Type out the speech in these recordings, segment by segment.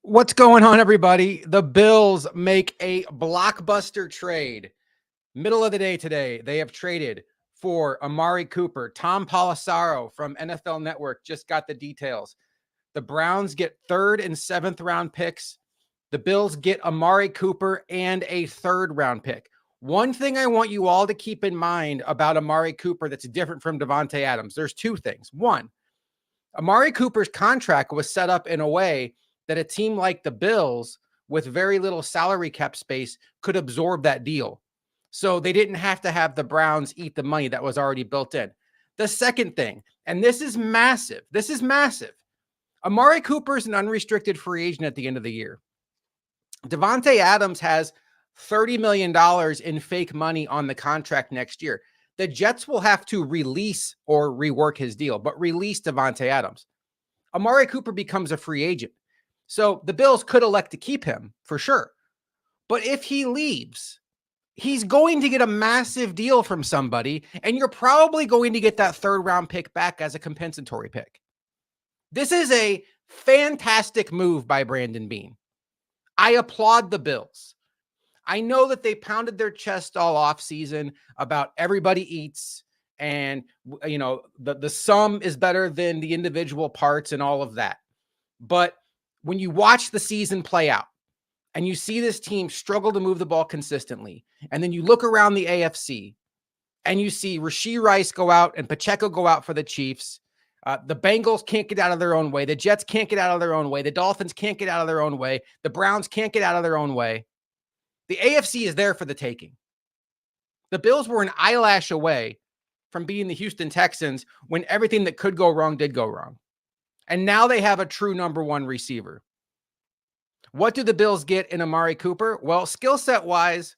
What's going on, everybody? The Bills make a blockbuster trade. Middle of the day today, they have traded for Amari Cooper. Tom Pelissero from NFL Network just got the details. The Browns get 3rd and 7th round picks. The Bills get Amari Cooper and a 3rd round pick. One thing I want you all to keep in mind about Amari Cooper that's different from Davante Adams. There's two things. One, Amari Cooper's contract was set up in a way that a team like the Bills with very little salary cap space could absorb that deal. So they didn't have to have the Browns eat the money that was already built in. The second thing, and this is massive. Amari Cooper is an unrestricted free agent at the end of the year. Davante Adams has $30 million in fake money on the contract next year. The Jets will have to release or rework his deal, but release Davante Adams. Amari Cooper becomes a free agent. So the Bills could elect to keep him for sure. But if he leaves, he's going to get a massive deal from somebody, and you're probably going to get that 3rd round pick back as a compensatory pick. This is a fantastic move by Brandon Beane. I applaud the Bills. I know that they pounded their chest all off season about everybody eats and, you know, the sum is better than the individual parts and all of that. But when you watch the season play out and you see this team struggle to move the ball consistently, and then you look around the AFC and you see Rashee Rice go out and Pacheco go out for the Chiefs. The Bengals can't get out of their own way. The Jets can't get out of their own way. The Dolphins can't get out of their own way. The Browns can't get out of their own way. The AFC is there for the taking. The Bills were an eyelash away from beating the Houston Texans when everything that could go wrong did go wrong. And now they have a true number 1 receiver. What do the Bills get in Amari Cooper? Well, skill set wise,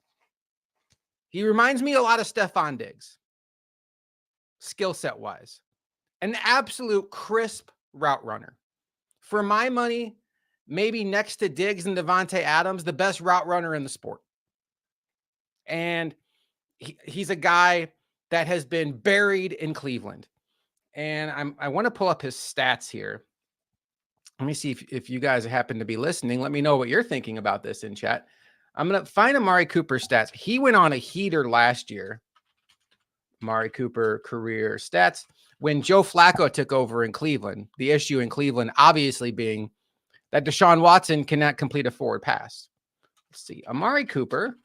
he reminds me a lot of Stephon Diggs. Skill set wise, an absolute crisp route runner. For my money, maybe next to Diggs and Davante Adams, the best route runner in the sport. And he's a guy that has been buried in Cleveland. And I want to pull up his stats here. Let me see if you guys happen to be listening. Let me know what you're thinking about this in chat. I'm going to find Amari Cooper stats. He went on a heater last year. Amari Cooper career stats. When Joe Flacco took over in Cleveland, the issue in Cleveland obviously being that Deshaun Watson cannot complete a forward pass. Let's see. Amari Cooper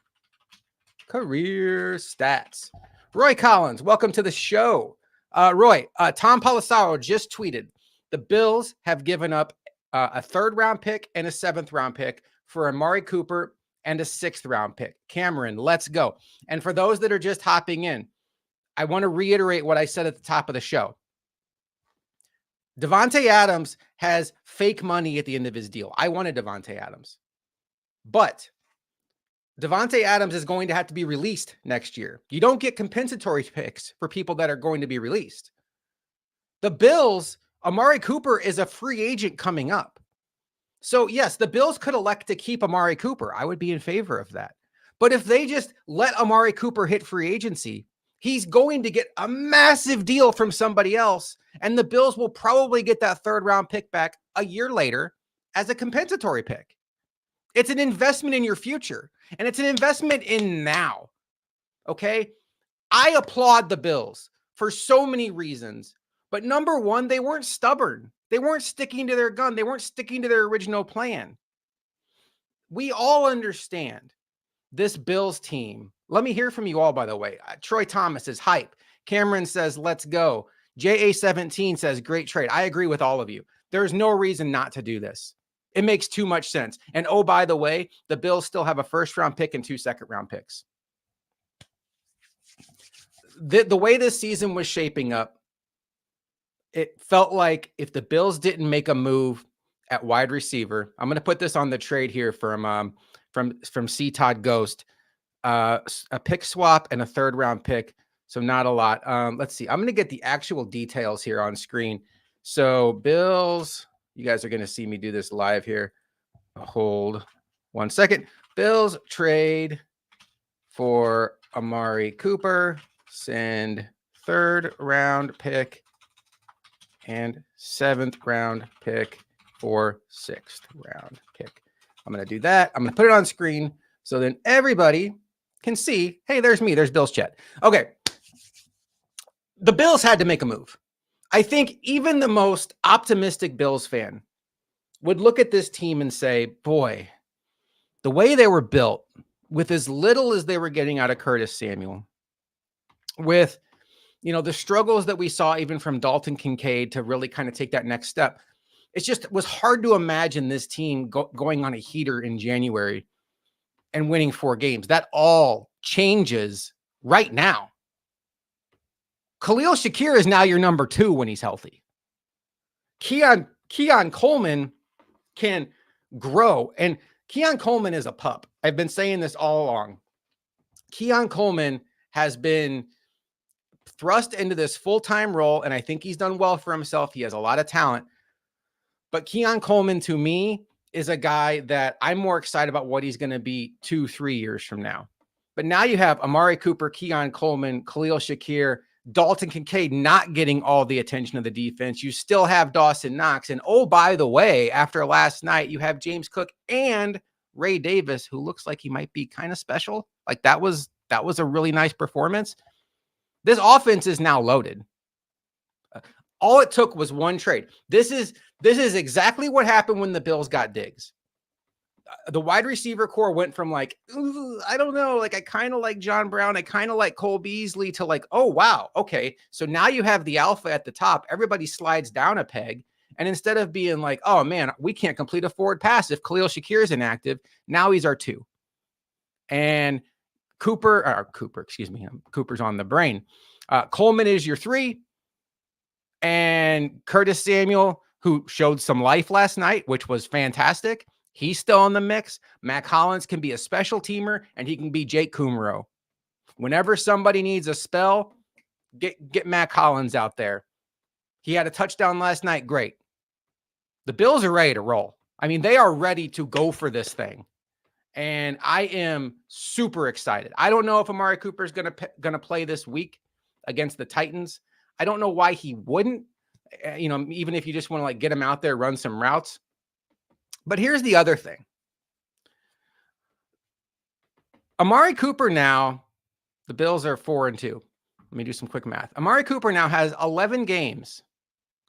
career stats. Roy Collins, welcome to the show. Roy, Tom Pelissero just tweeted, the Bills have given up a 3rd round pick and a 7th round pick for Amari Cooper and a 6th round pick. Cameron, let's go. And for those that are just hopping in, I want to reiterate what I said at the top of the show. Davante Adams has fake money at the end of his deal. I wanted Davante Adams. But Davante Adams is going to have to be released next year. You don't get compensatory picks for people that are going to be released. The Bills, Amari Cooper is a free agent coming up. So yes, the Bills could elect to keep Amari Cooper. I would be in favor of that. But if they just let Amari Cooper hit free agency, he's going to get a massive deal from somebody else. And the Bills will probably get that 3rd round pick back a year later as a compensatory pick. It's an investment in your future, and it's an investment in now. Okay. I applaud the Bills for so many reasons, but number one, they weren't stubborn. They weren't sticking to their gun. They weren't sticking to their original plan. We all understand this Bills team. Let me hear from you all, by the way. Troy Thomas says hype. Cameron says, let's go. JA17 says, great trade. I agree with all of you. There's no reason not to do this. It makes too much sense. And oh, by the way, the Bills still have a 1st round pick and 2 2nd round picks. The way this season was shaping up, it felt like if the Bills didn't make a move at wide receiver, I'm going to put this on the trade here from C. Todd Ghost, a pick swap and a 3rd round pick. So not a lot. Let's see. I'm going to get the actual details here on screen. So Bills, you guys are going to see me do this live here. Hold 1 second. Bills trade for Amari Cooper, send 3rd round pick and 7th round pick for 6th round pick. I'm going to do that. I'm going to put it on screen so then everybody can see, hey, there's me. There's Bills chat. Okay. The Bills had to make a move. I think even the most optimistic Bills fan would look at this team and say, boy, the way they were built, with as little as they were getting out of Curtis Samuel, with, the struggles that we saw even from Dalton Kincaid to really kind of take that next step, it was hard to imagine this team going on a heater in January and winning 4 games. That all changes right now. Khalil Shakir is now your number 2 when he's healthy. Keon Coleman can grow, and Keon Coleman is a pup. I've been saying this all along. Keon Coleman has been thrust into this full-time role, and I think he's done well for himself. He has a lot of talent. But Keon Coleman, to me, is a guy that I'm more excited about what he's going to be 2-3 years from now. But now you have Amari Cooper, Keon Coleman, Khalil Shakir, Dalton Kincaid not getting all the attention of the defense. You still have Dawson Knox. And oh, by the way, after last night, you have James Cook and Ray Davis, who looks like he might be kind of special. Like that was a really nice performance. This offense is now loaded. All it took was one trade. This is exactly what happened when the Bills got Diggs. The wide receiver core went from like, I don't know, like I kind of like John Brown, I kind of like Cole Beasley, to like, oh, wow, okay. So now you have the alpha at the top. Everybody slides down a peg. And instead of being like, oh, man, we can't complete a forward pass if Khalil Shakir is inactive, now he's our 2. And Cooper's on the brain. Coleman is your 3. And Curtis Samuel, who showed some life last night, which was fantastic, he's still in the mix. Mac Hollins can be a special teamer, and he can be Jake Kumro. Whenever somebody needs a spell, get Mac Hollins out there. He had a touchdown last night. Great. The Bills are ready to roll. I mean, they are ready to go for this thing. And I am super excited. I don't know if Amari Cooper is going to play this week against the Titans. I don't know why he wouldn't, even if you just want to like get him out there, run some routes. But here's the other thing. Amari Cooper now, the Bills are 4-2. Let me do some quick math. Amari Cooper now has 11 games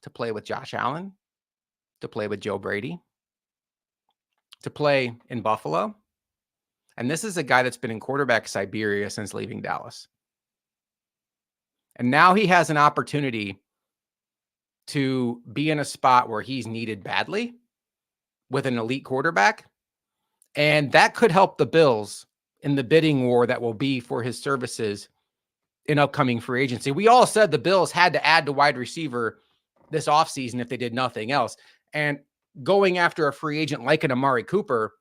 to play with Josh Allen, to play with Joe Brady, to play in Buffalo. And this is a guy that's been in quarterback Siberia since leaving Dallas. And now he has an opportunity to be in a spot where he's needed badly with an elite quarterback. And that could help the Bills in the bidding war that will be for his services in upcoming free agency. We all said the Bills had to add to wide receiver this offseason if they did nothing else. And going after a free agent like an Amari Cooper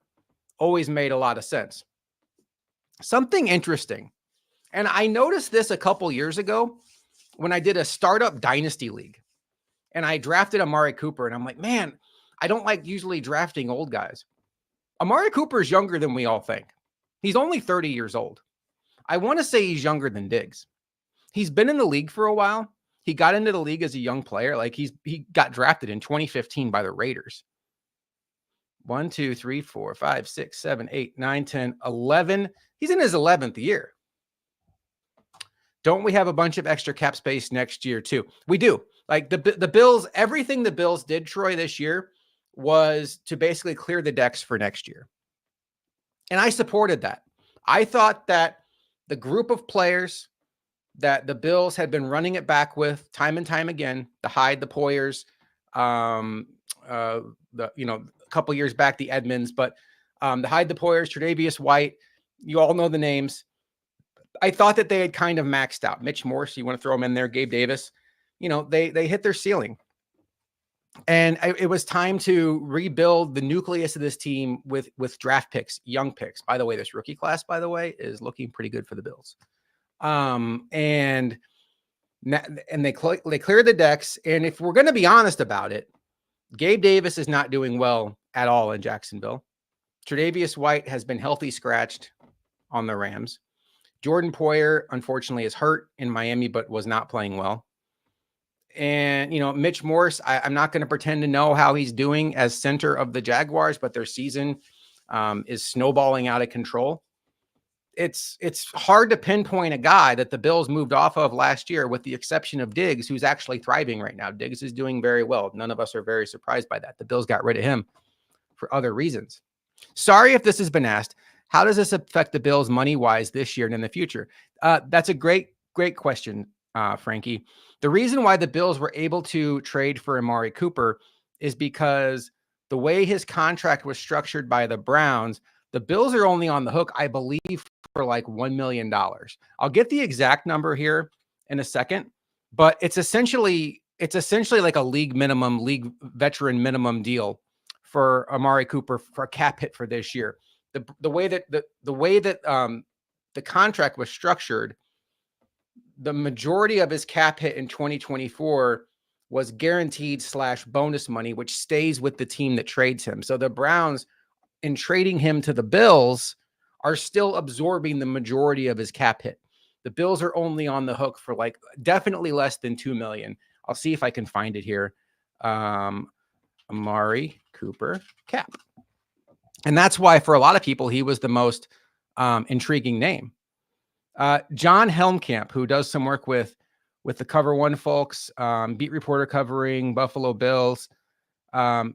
always made a lot of sense. Something interesting. And I noticed this a couple years ago when I did a startup dynasty league and I drafted Amari Cooper, and I'm like, man, I don't like usually drafting old guys. Amari Cooper is younger than we all think. He's only 30 years old. I want to say he's younger than Diggs. He's been in the league for a while. He got into the league as a young player. Like he got drafted in 2015 by the Raiders. 1, 2, 3, 4, 5, 6, 7, 8, 9, 10, 11. He's in his 11th year. Don't we have a bunch of extra cap space next year too? We do. Like the Bills, everything the Bills did, Troy, this year was to basically clear the decks for next year. And I supported that. I thought that the group of players that the Bills had been running it back with time and time again, the Hyde, the Poyers, a couple years back, the Edmonds, but the Hyde, the Poyers, Tre'Davious White, you all know the names. I thought that they had kind of maxed out. Mitch Morse, you want to throw him in there, Gabe Davis, they hit their ceiling. And it was time to rebuild the nucleus of this team with draft picks, young picks. By the way, this rookie class, is looking pretty good for the Bills. And they cleared the decks. And if we're going to be honest about it, Gabe Davis is not doing well at all in Jacksonville. Tre'Davious White has been healthy scratched on the Rams. Jordan Poyer, unfortunately, is hurt in Miami, but was not playing well. And, Mitch Morse, I'm not going to pretend to know how he's doing as center of the Jaguars, but their season is snowballing out of control. It's hard to pinpoint a guy that the Bills moved off of last year, with the exception of Diggs, who's actually thriving right now. Diggs is doing very well. None of us are very surprised by that. The Bills got rid of him for other reasons. Sorry if this has been asked. How does this affect the Bills money-wise this year and in the future? That's a great question, Frankie. The reason why the Bills were able to trade for Amari Cooper is because the way his contract was structured by the Browns, the Bills are only on the hook, I believe, for like $1 million. I'll get the exact number here in a second, but it's essentially like a league veteran minimum deal for Amari Cooper for a cap hit for this year. The way that the contract was structured, the majority of his cap hit in 2024 was guaranteed / bonus money, which stays with the team that trades him. So the Browns, in trading him to the Bills, are still absorbing the majority of his cap hit. The Bills are only on the hook for like definitely less than $2 million. I'll see if I can find it here. Amari Cooper cap. And that's why for a lot of people, he was the most intriguing name. John Helmkamp, who does some work with the Cover One folks, beat reporter covering Buffalo Bills.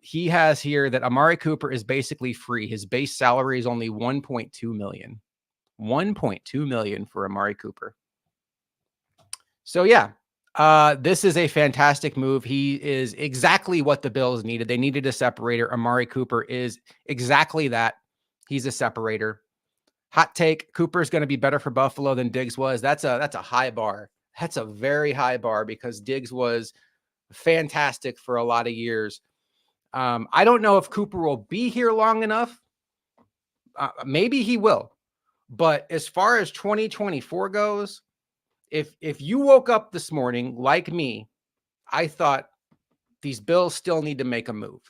He has here that Amari Cooper is basically free. His base salary is only $1.2 million. $1.2 million for Amari Cooper. So yeah, this is a fantastic move. He is exactly what the Bills needed. They needed a separator. Amari Cooper is exactly that. He's a separator. Hot take: Cooper is going to be better for Buffalo than Diggs was. That's a high bar. That's a very high bar, because Diggs was fantastic for a lot of years. I don't know if Cooper will be here long enough. Maybe he will. But as far as 2024 goes, if you woke up this morning like me, I thought these Bills still need to make a move.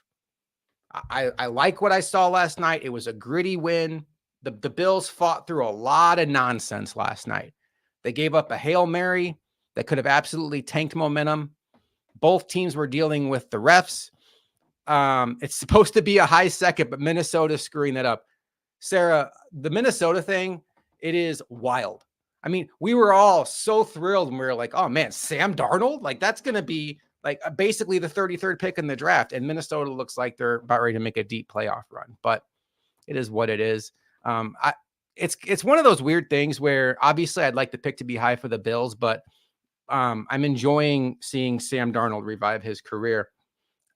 I like what I saw last night. It was a gritty win. The Bills fought through a lot of nonsense last night. They gave up a Hail Mary that could have absolutely tanked momentum. Both teams were dealing with the refs. It's supposed to be a high second, but Minnesota screwing that up. Sarah, the Minnesota thing, it is wild. I mean, we were all so thrilled when we were like, oh man, Sam Darnold? Like, that's going to be like basically the 33rd pick in the draft. And Minnesota looks like they're about ready to make a deep playoff run, but it is what it is. It's one of those weird things where obviously I'd like the pick to be high for the Bills, but I'm enjoying seeing Sam Darnold revive his career.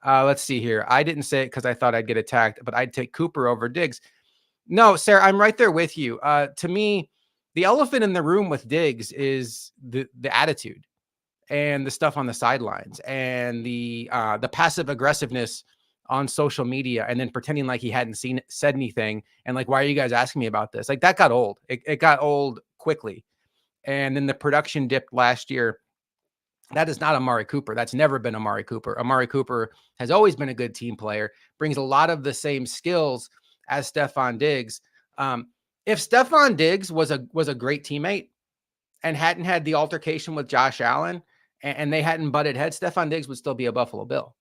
Let's see here. I didn't say it because I thought I'd get attacked, but I'd take Cooper over Diggs. No, Sarah, I'm right there with you. To me, the elephant in the room with Diggs is the attitude and the stuff on the sidelines and the passive aggressiveness on social media, and then pretending like he hadn't said anything. And like, why are you guys asking me about this? Like, that got old. It got old quickly. And then the production dipped last year. That is not Amari Cooper. That's never been Amari Cooper. Amari Cooper has always been a good team player, brings a lot of the same skills as Stephon Diggs. If Stephon Diggs was a great teammate and hadn't had the altercation with Josh Allen and they hadn't butted heads, Stephon Diggs would still be a Buffalo Bill.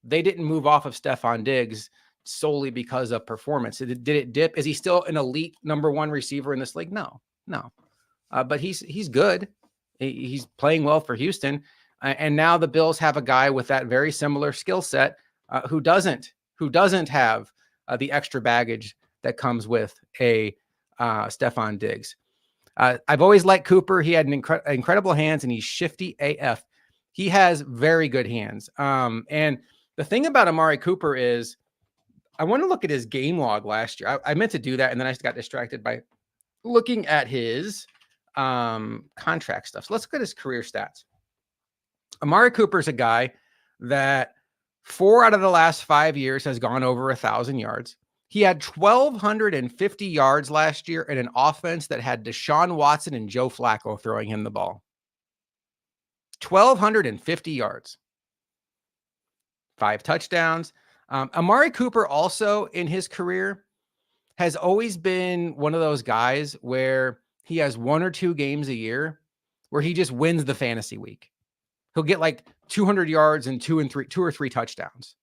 They didn't move off of Stephon Diggs solely because of performance. Did it dip? Is he still an elite number one receiver in this league? No. But he's good. He's playing well for Houston. And now the Bills have a guy with that very similar skill set who doesn't have the extra baggage that comes with a Stephon Diggs. I've always liked Cooper. He had incredible hands, and he's shifty AF. He has very good hands. And the thing about Amari Cooper is, I want to look at his game log last year. I meant to do that, and then I just got distracted by looking at his contract stuff. So let's look at his career stats. Amari Cooper's a guy that 4 out of the last 5 years has gone over 1,000 yards. He had 1,250 yards last year in an offense that had Deshaun Watson and Joe Flacco throwing him the ball. 1,250 yards. 5 touchdowns. Amari Cooper also in his career has always been one of those guys where he has 1 or 2 games a year where he just wins the fantasy week. He'll get like 200 yards and two or three touchdowns.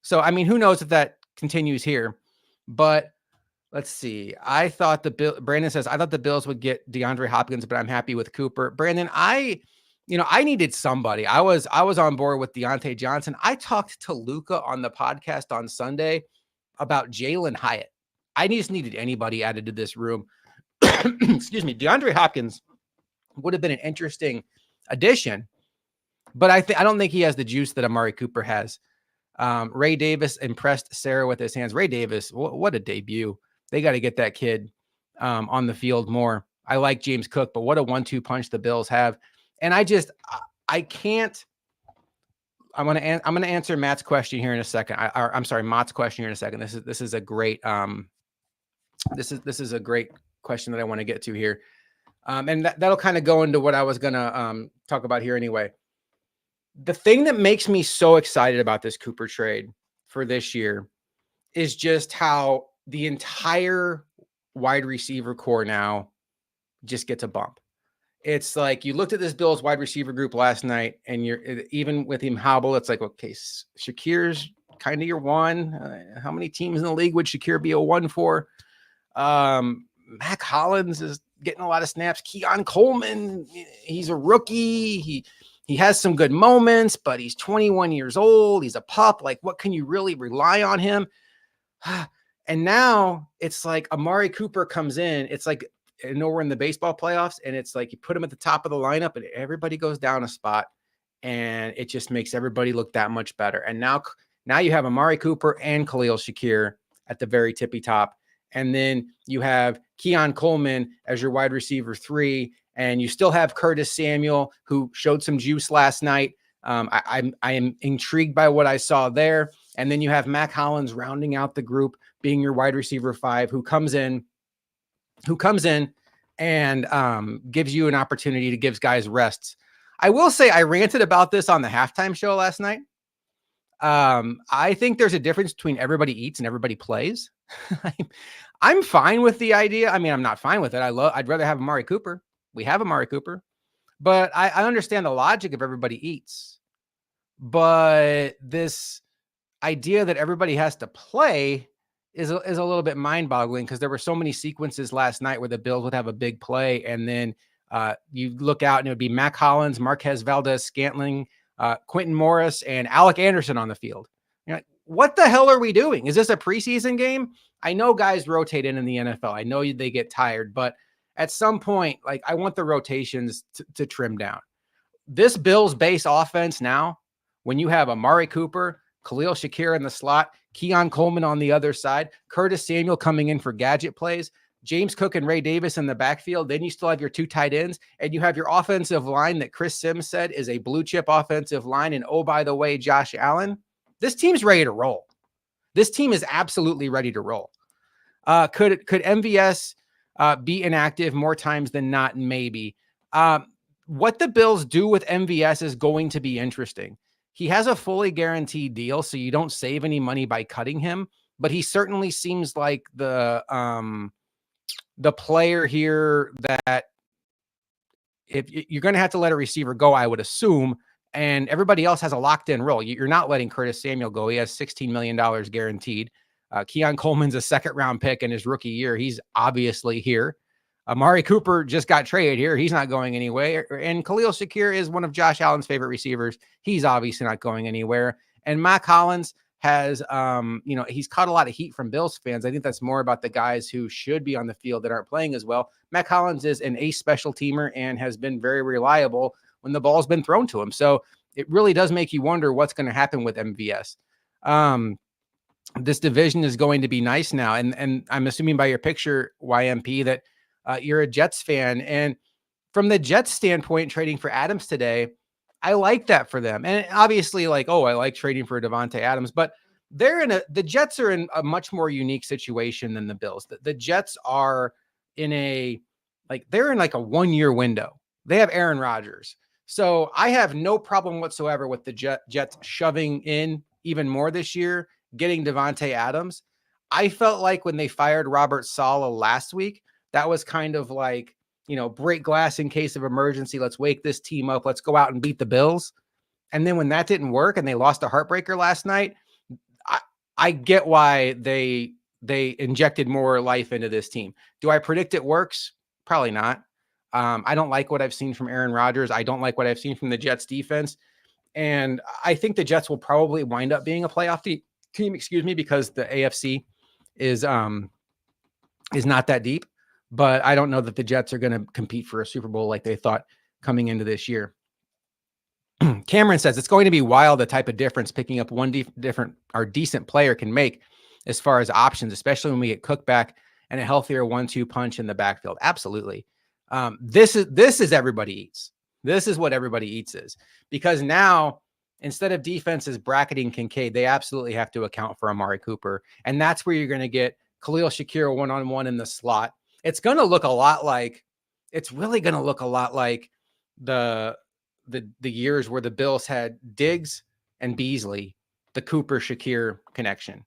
So, I mean, who knows if that continues here, but let's see. Brandon says, I thought the Bills would get DeAndre Hopkins, but I'm happy with Cooper. Brandon, I needed somebody. I was on board with Deontay Johnson. I talked to Luca on the podcast on Sunday about Jalen Hyatt. I just needed anybody added to this room. Excuse me. DeAndre Hopkins would have been an interesting addition, but I don't think he has the juice that Amari Cooper has. Ray Davis impressed Sarah with his hands. Ray Davis, what a debut. They got to get that kid on the field more. I like James Cook, but what a 1-2 punch the Bills have. And I can't. I'm going to answer Matt's question here in a second. I'm sorry, Mott's question here in a second. This is a great this is a great question that I want to get to here. And that'll kind of go into what I was going to talk about here anyway. The thing that makes me so excited about this Cooper trade for this year is just how the entire wide receiver core now just gets a bump. It's like you looked at this Bills wide receiver group last night, and you're even with him Hobble, it's like, okay, Shakir's kind of your one. How many teams in the league would Shakir be a one for? Mac Hollins is getting a lot of snaps. Keon Coleman, he's a rookie. He has some good moments, but he's 21 years old. He's a pup. Like, what can you really rely on him? And now it's like Amari Cooper comes in. It's like, we're in the baseball playoffs, and it's like you put him at the top of the lineup and everybody goes down a spot, and it just makes everybody look that much better. And now you have Amari Cooper and Khalil Shakir at the very tippy top. And then you have Keon Coleman as your wide receiver 3. And you still have Curtis Samuel, who showed some juice last night. I am intrigued by what I saw there. And then you have Mac Hollins rounding out the group, being your wide receiver 5, who comes in and gives you an opportunity to give guys rests. I will say I ranted about this on the halftime show last night. I think there's a difference between everybody eats and everybody plays. I'm fine with the idea. I mean, I'm not fine with it. I'd rather have Amari Cooper. We have Amari Cooper, but I understand the logic of everybody eats. But this idea that everybody has to play is a little bit mind-boggling, because there were so many sequences last night where the Bills would have a big play, and then you look out and it would be Mac Hollins, Marquez Valdez-Scantling, Quentin Morris, and Alec Anderson on the field. You're like, what the hell are we doing? Is this a preseason game? I know guys rotate in the NFL. I know they get tired, but at some point, like, I want the rotations to trim down. This Bills base offense now, when you have Amari Cooper, Khalil Shakir in the slot, Keon Coleman on the other side, Curtis Samuel coming in for gadget plays, James Cook and Ray Davis in the backfield, then you still have your 2 tight ends, and you have your offensive line that Chris Sims said is a blue chip offensive line. And oh, by the way, Josh Allen, this team's ready to roll. This team is absolutely ready to roll. Could MVS be inactive more times than not? Maybe. What the Bills do with MVS is going to be interesting. He has a fully guaranteed deal, so you don't save any money by cutting him, but he certainly seems like the player here that if you're going to have to let a receiver go, I would assume, and everybody else has a locked in role. You're not letting Curtis Samuel go. He has $16 million guaranteed. Keon Coleman's a 2nd round pick in his rookie year. He's obviously here. Amari Cooper just got traded here. He's not going anywhere. And Khalil Shakir is one of Josh Allen's favorite receivers. He's obviously not going anywhere. And Mac Hollins has, he's caught a lot of heat from Bills fans. I think that's more about the guys who should be on the field that aren't playing as well. Mac Hollins is an ace special teamer and has been very reliable when the ball's been thrown to him. So it really does make you wonder what's going to happen with MVS. This division is going to be nice now. And I'm assuming by your picture, YMP, that you're a Jets fan. And from the Jets standpoint, trading for Adams today, I like that for them. And obviously, like, I like trading for Devontae Adams, but the Jets are in a much more unique situation than the Bills. The Jets are they're in like a 1-year window. They have Aaron Rodgers. So I have no problem whatsoever with the Jets shoving in even more this year, getting Devontae Adams. I felt like when they fired Robert Saleh last week, that was kind of like, break glass in case of emergency. Let's wake this team up. Let's go out and beat the Bills. And then when that didn't work and they lost a heartbreaker last night, I get why they injected more life into this team. Do I predict it works? Probably not. I don't like what I've seen from Aaron Rodgers. I don't like what I've seen from the Jets defense. And I think the Jets will probably wind up being a playoff team, because the AFC is not that deep. But I don't know that the Jets are going to compete for a Super Bowl like they thought coming into this year. Cameron says it's going to be wild the type of difference picking up one decent player can make as far as options, especially when we get Cook back and a healthier 1-2 punch in the backfield. Absolutely. This is everybody eats. This is what everybody eats is, because now instead of defenses bracketing Kincaid, they absolutely have to account for Amari Cooper. And that's where you're going to get Khalil Shakir one-on-one in the slot. It's really going to look a lot like the years where the Bills had Diggs and Beasley, the Cooper Shakir connection.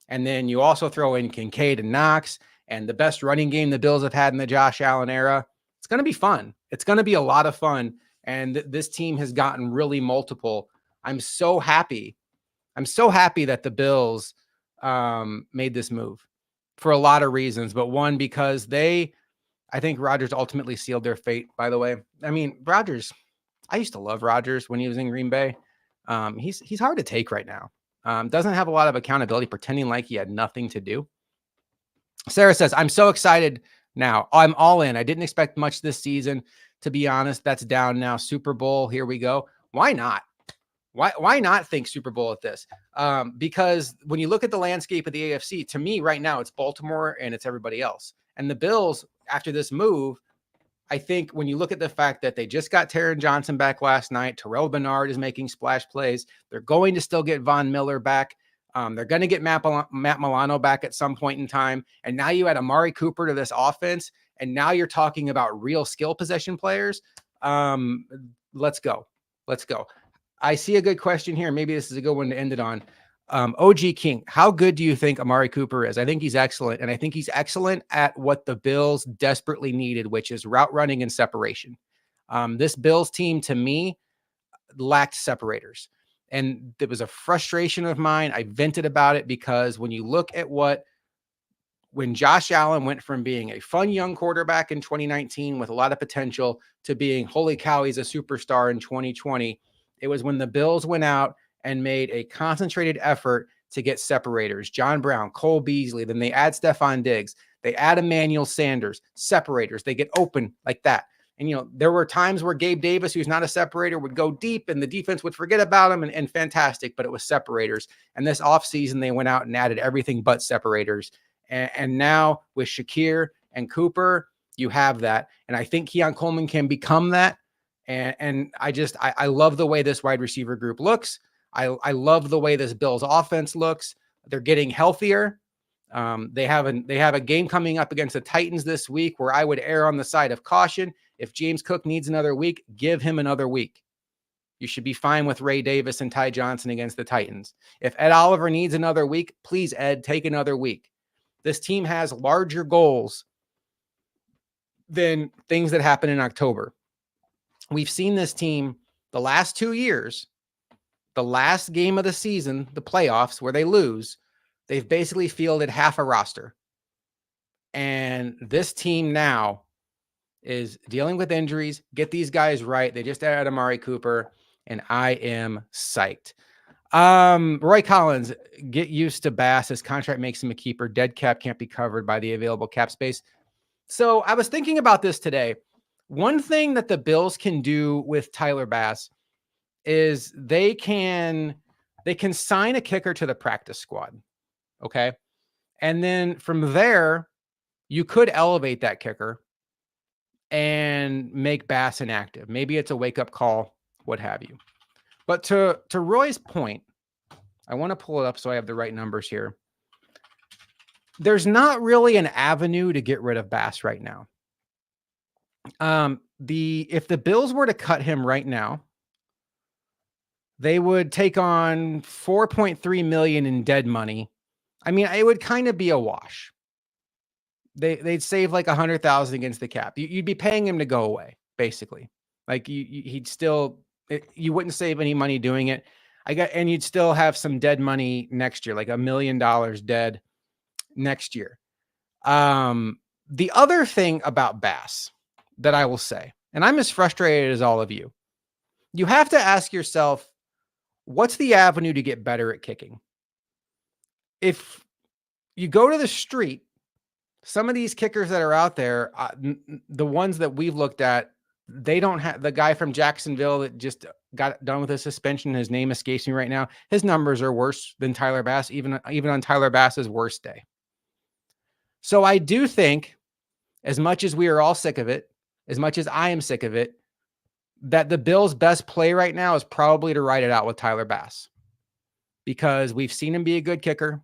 And then you also throw in Kincaid and Knox and the best running game the Bills have had in the Josh Allen era. It's going to be fun. It's going to be a lot of fun. And this team has gotten really multiple. I'm so happy that the Bills made this move for a lot of reasons. But one, because I think Rodgers ultimately sealed their fate, by the way. I mean, I used to love Rodgers when he was in Green Bay. He's hard to take right now. Doesn't have a lot of accountability, pretending like he had nothing to do. Sarah says, I'm so excited now. I'm all in. I didn't expect much this season, to be honest. That's down now. Super Bowl, here we go. Why not? Why not think Super Bowl at this? Because when you look at the landscape of the AFC, to me right now, it's Baltimore and it's everybody else. And the Bills, after this move, I think when you look at the fact that they just got Taron Johnson back last night, Terrell Bernard is making splash plays. They're going to still get Von Miller back. They're going to get Matt Milano back at some point in time. And now you add Amari Cooper to this offense. And now you're talking about real skill possession players. Let's go. I see a good question here. Maybe this is a good one to end it on. OG King, how good do you think Amari Cooper is? I think he's excellent. And I think he's excellent at what the Bills desperately needed, which is route running and separation. This Bills team, to me, lacked separators. And it was a frustration of mine. I vented about it because when you look at when Josh Allen went from being a fun young quarterback in 2019 with a lot of potential to being, holy cow, he's a superstar in 2020, it was when the Bills went out and made a concentrated effort to get separators. John Brown, Cole Beasley, then they add Stephon Diggs, they add Emmanuel Sanders, separators, they get open like that. And, there were times where Gabe Davis, who's not a separator, would go deep and the defense would forget about him and fantastic, but it was separators. And this offseason, they went out and added everything but separators. And now with Shakir and Cooper, you have that. And I think Keon Coleman can become that. And I love the way this wide receiver group looks. I love the way this Bills offense looks. They're getting healthier. They have a game coming up against the Titans this week where I would err on the side of caution. If James Cook needs another week, give him another week. You should be fine with Ray Davis and Ty Johnson against the Titans. If Ed Oliver needs another week, please, Ed, take another week. This team has larger goals than things that happen in October. We've seen this team the last 2 years, the last game of the season, the playoffs where they lose, they've basically fielded half a roster. And this team now is dealing with injuries. Get these guys right. They just added Amari Cooper, and I am psyched. Roy Collins, get used to Bass. His contract makes him a keeper. Dead cap can't be covered by the available cap space. So I was thinking about this today. One thing that the Bills can do with Tyler Bass is they can sign a kicker to the practice squad. Okay. And then from there, you could elevate that kicker and make Bass inactive. Maybe it's a wake-up call, what have you. But to Roy's point, I want to pull it up so I have the right numbers here. There's not really an avenue to get rid of Bass right now. If the Bills were to cut him right now, they would take on $4.3 million in dead money. I mean, it would kind of be a wash. They'd save like $100,000 against the cap. You'd be paying him to go away, basically. Like he'd still You wouldn't save any money doing it. And you'd still have some dead money next year, like $1 million dead next year. The other thing about Bass that I will say, and I'm as frustrated as all of you, you have to ask yourself, what's the avenue to get better at kicking? If you go to the street, some of these kickers that are out there, the ones that we've looked at, they don't have the guy from Jacksonville that just got done with his suspension. His name escapes me right now. His numbers are worse than Tyler Bass, even on Tyler Bass's worst day. So I do think, as much as we are all sick of it, as much as I am sick of it, that the Bills' best play right now is probably to ride it out with Tyler Bass, because we've seen him be a good kicker,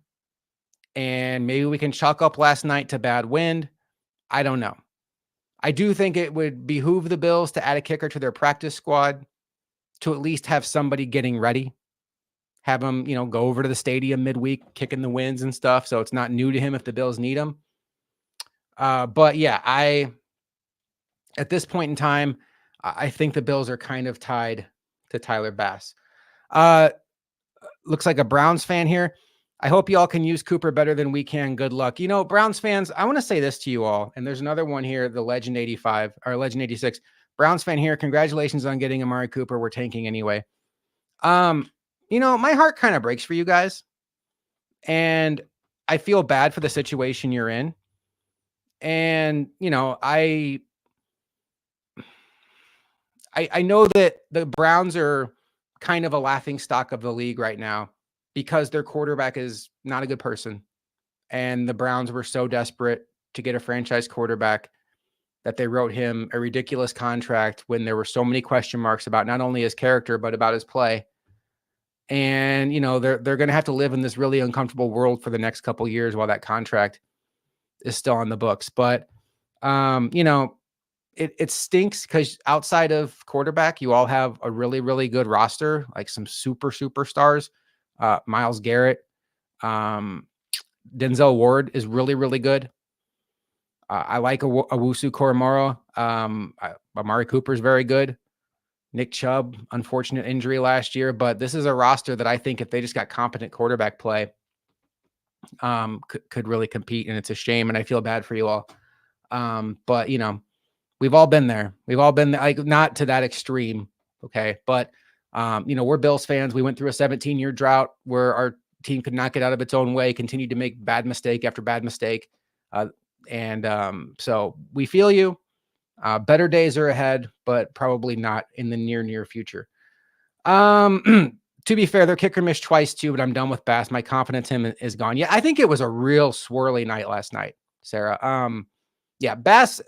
and maybe we can chalk up last night to bad wind. I don't know. I do think it would behoove the Bills to add a kicker to their practice squad, to at least have somebody getting ready, have them, go over to the stadium midweek, kicking the wins and stuff. So it's not new to him if the Bills need him. But yeah, at this point in time, I think the Bills are kind of tied to Tyler Bass. Looks like a Browns fan here. I hope you all can use Cooper better than we can. Good luck. Browns fans, I want to say this to you all. And there's another one here, the Legend 85 or Legend 86. Browns fan here. Congratulations on getting Amari Cooper. We're tanking anyway. My heart kind of breaks for you guys. And I feel bad for the situation you're in. And, I know that the Browns are kind of a laughing stock of the league right now, because their quarterback is not a good person. And the Browns were so desperate to get a franchise quarterback that they wrote him a ridiculous contract when there were so many question marks about not only his character, but about his play. And, they're going to have to live in this really uncomfortable world for the next couple of years while that contract is still on the books. But, it stinks, because outside of quarterback, you all have a really, really good roster, like some superstars. Myles Garrett, Denzel Ward is really, really good. I like Owusu Koramoah. Amari Cooper is very good. Nick Chubb, unfortunate injury last year, but this is a roster that I think if they just got competent quarterback play, could really compete. And it's a shame, and I feel bad for you all. But we've all been there. We've all been there, like, not to that extreme. Okay. But, we're Bills fans. We went through a 17-year drought where our team could not get out of its own way, continued to make bad mistake after bad mistake. So we feel you. Better days are ahead, but probably not in the near future. To be fair, their kicker missed twice too, but I'm done with Bass. My confidence in him is gone. Yeah, I think it was a real swirly night last night, Sarah. Yeah, Bass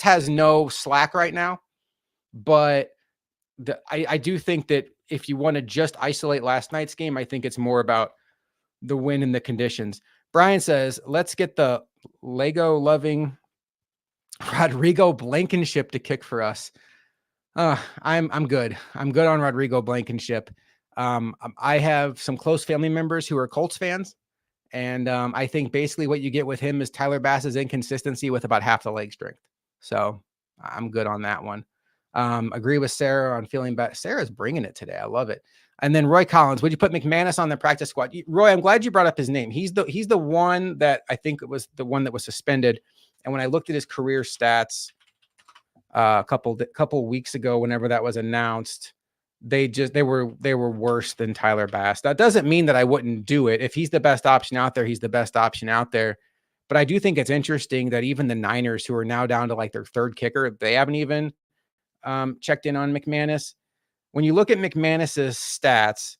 has no slack right now, but I do think that if you want to just isolate last night's game, I think it's more about the win and the conditions. Brian says, let's get the Lego loving Rodrigo Blankenship to kick for us. I'm good. I'm good on Rodrigo Blankenship. I have some close family members who are Colts fans. And I think basically what you get with him is Tyler Bass's inconsistency with about half the leg strength. So I'm good on that one. Agree with Sarah on feeling bad. Sarah's bringing it today. I love it. And then Roy Collins, would you put McManus on the practice squad? Roy, I'm glad you brought up his name. He's the one that I think it was the one that was suspended. And when I looked at his career stats a couple weeks ago, whenever that was announced, they were worse than Tyler Bass. That doesn't mean that I wouldn't do it. If he's the best option out there, he's the best option out there. But I do think it's interesting that even the Niners, who are now down to like their third kicker, they haven't even checked in on McManus. When you look at McManus's stats,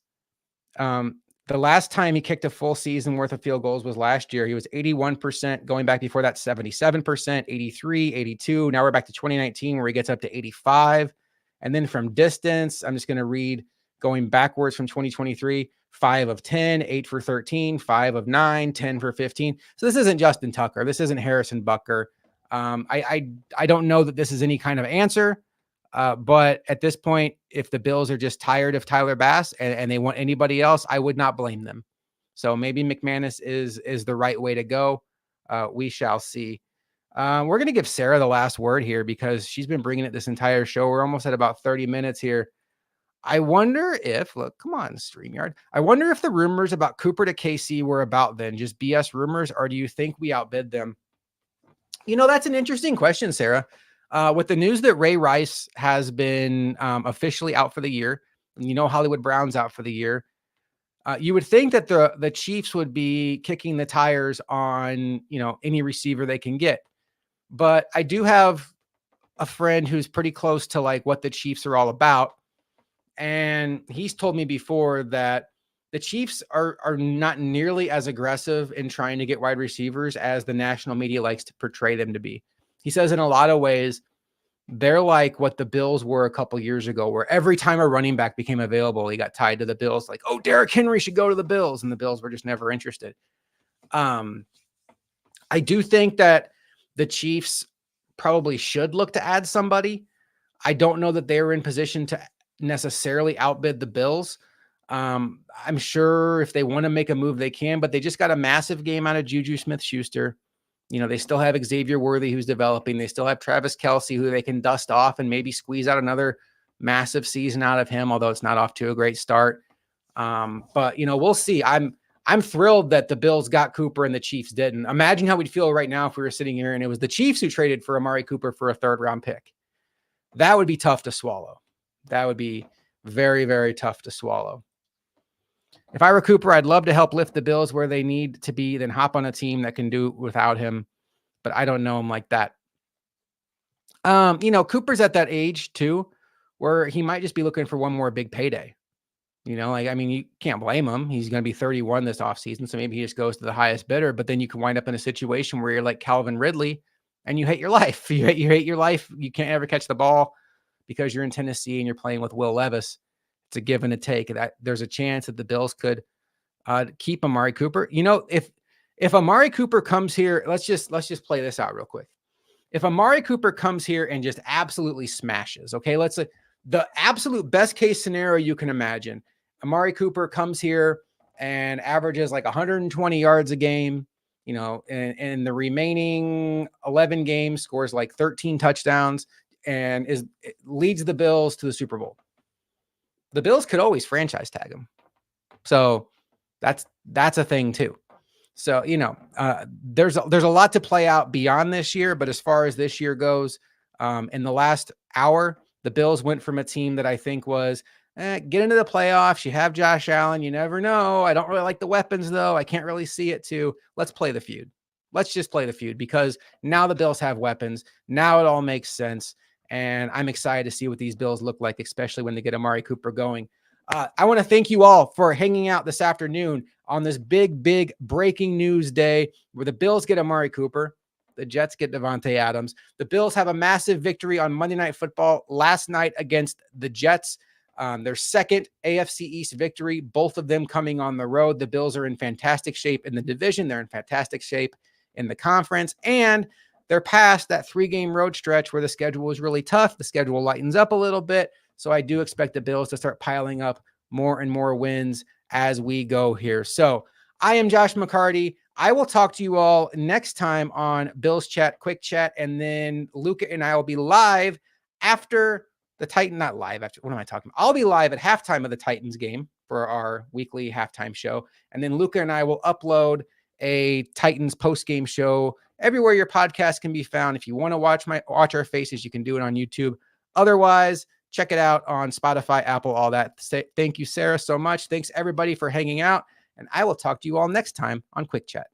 the last time he kicked a full season worth of field goals was last year. He was 81%. Going back before that, 77%, 83, 82. Now we're back to 2019 where he gets up to 85. And then from distance, I'm just going to read going backwards from 2023, 5 of 10, 8 for 13, 5 of 9, 10 for 15. So this isn't Justin Tucker. This isn't Harrison Butker. I don't know that this is any kind of answer. But at this point, if the Bills are just tired of Tyler Bass and they want anybody else, I would not blame them. So maybe McManus is the right way to go. We shall see. We're going to give Sarah the last word here because she's been bringing it this entire show. We're almost at about 30 minutes here. I wonder if, look, come on, StreamYard. I wonder if the rumors about Cooper to KC were about then just BS rumors, or do you think we outbid them? That's an interesting question, Sarah. With the news that Ray Rice has been officially out for the year, and Hollywood Brown's out for the year, you would think that the Chiefs would be kicking the tires on, any receiver they can get. But I do have a friend who's pretty close to like what the Chiefs are all about. And he's told me before that the Chiefs are not nearly as aggressive in trying to get wide receivers as the national media likes to portray them to be. He says in a lot of ways, they're like what the Bills were a couple years ago, where every time a running back became available, he got tied to the Bills. Like, oh, Derrick Henry should go to the Bills. And the Bills were just never interested. I do think that the Chiefs probably should look to add somebody. I don't know that they're in position to necessarily outbid the Bills. I'm sure if they want to make a move, they can, but they just got a massive game out of Juju Smith-Schuster. They still have Xavier Worthy, who's developing. They still have Travis Kelce, who they can dust off and maybe squeeze out another massive season out of him, although it's not off to a great start. But we'll see. I'm thrilled that the Bills got Cooper and the Chiefs didn't. Imagine how we'd feel right now if we were sitting here and it was the Chiefs who traded for Amari Cooper for a 3rd-round pick. That would be tough to swallow. That would be very, very tough to swallow. If I were Cooper, I'd love to help lift the Bills where they need to be, then hop on a team that can do without him. But I don't know him like that. Cooper's at that age too, where he might just be looking for one more big payday. You can't blame him. He's going to be 31 this offseason, so maybe he just goes to the highest bidder. But then you can wind up in a situation where you're like Calvin Ridley and you hate your life. You hate your life. You can't ever catch the ball because you're in Tennessee and you're playing with Will Levis. It's a give and a take. That there's a chance that the Bills could keep Amari Cooper. If Amari Cooper comes here, let's just play this out real quick. If Amari Cooper comes here and just absolutely smashes, okay, let's say the absolute best case scenario you can imagine. Amari Cooper comes here and averages like 120 yards a game, and the remaining 11 games scores like 13 touchdowns and leads the Bills to the Super Bowl. The Bills could always franchise tag him. So that's a thing too. So, there's a lot to play out beyond this year, but as far as this year goes, in the last hour, the Bills went from a team that I think was get into the playoffs. You have Josh Allen. You never know. I don't really like the weapons though. I can't really see it too. Let's play the feud. Let's just play the feud because now the Bills have weapons. Now it all makes sense. And I'm excited to see what these Bills look like, especially when they get Amari Cooper going. I want to thank you all for hanging out this afternoon on this big, big breaking news day where the Bills get Amari Cooper. The Jets get Devontae Adams. The Bills have a massive victory on Monday Night Football last night against the Jets. Their 2nd AFC East victory, both of them coming on the road. The Bills are in fantastic shape in the division. They're in fantastic shape in the conference. And they're past that 3-game road stretch where the schedule was really tough. The schedule lightens up a little bit. So I do expect the Bills to start piling up more and more wins as we go here. So I am Josh McCarty. I will talk to you all next time on Bills Chat, Quick Chat, and then Luca and I will be live after the Titan, not live after, what am I talking about? I'll be live at halftime of the Titans game for our weekly halftime show. And then Luca and I will upload a Titans post-game show everywhere your podcast can be found. If you want to watch our faces, you can do it on YouTube. Otherwise, check it out on Spotify, Apple, all that. Thank you, Sarah, so much. Thanks everybody for hanging out. And I will talk to you all next time on Quick Chat.